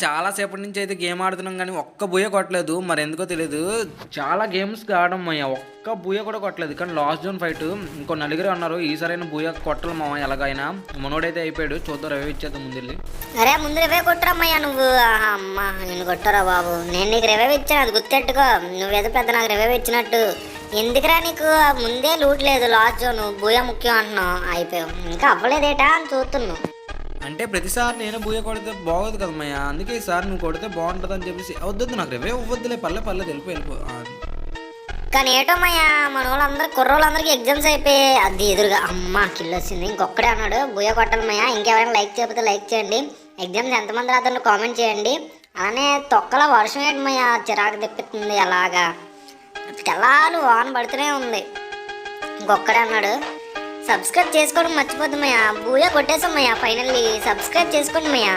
చాలా సేపటి నుంచి అయితే గేమ్ ఆడుతున్నాం కానీ ఒక్క బూయ కొట్టలేదు. మరి ఎందుకో తెలియదు. చాలా గేమ్స్ ఆడడం మాయ, ఒక్క బూయ కూడా కొట్టలేదు. కానీ లాస్ట్ జోన్ ఫైట్ ఇంకో నలుగురు అన్నారు. ఈసారైనా బూయ కొట్టాలి మామ ఎలాగైనా. మనోడైతే అయిపోయాడు. చూద్దాం రివైవ్ ఇచ్చేద్దాం ముందు. అరే ముందు రివైవ్ కొట్టరమ్మయ్యా నువ్వు. అమ్మా నేను కొట్టరా బాబు, నేను నీకు రివైవ్ ఇచ్చాను, అది గుర్తెట్టుకో. నువ్వేదో పెద్ద నాకు రివైవ్ ఇచ్చినట్టు. ఎందుకురా నీకు ముందే లూట్ లేదు, లాస్ట్ జోన్ బూయ ముఖ్యం అంటున్నావు. అయిపోయావు, ఇంకా అవ్వలేదేటా అని చూస్తున్నావు. అంటే ప్రతిసారి నేను బూయ కొడితే బాగోదు కదమ్మయ్య, అందుకే ఈసారి నువ్వు కొడితే బాగుంటుంది అని చెప్పేసి. వద్దు నాకు రివైవ్ ఇవ్వద్దులే, పల్లె వెళ్ళిపో. కానీ ఏటోమయ్యా మన వాళ్ళందరూ కుర్రోళ్ళందరికీ ఎగ్జామ్స్ అయిపోయి అది ఎదురుగా అమ్మ కిల్ వచ్చింది. ఇంకొక్కడే అన్నాడు బూయ కొట్టాలమ్మయ్యా. ఇంకెవరైనా లైక్ చేయకపోతే లైక్ చేయండి. ఎగ్జామ్స్ ఎంతమంది రాత్రులు కామెంట్ చేయండి. అలానే తొక్కల వర్షం ఏటమయ్యా చిరాకు తెప్పిస్తుంది. అలాగా తెల్లాలు వాన పడుతూనే ఉంది. ఇంకొక్కడే అన్నాడు సబ్స్క్రైబ్ చేసుకోవడం మర్చిపోద్దామయ్యా. బూయ కొట్టేసామయ్యా, ఫైనల్లీ సబ్స్క్రైబ్ చేసుకోండి మయ్యా.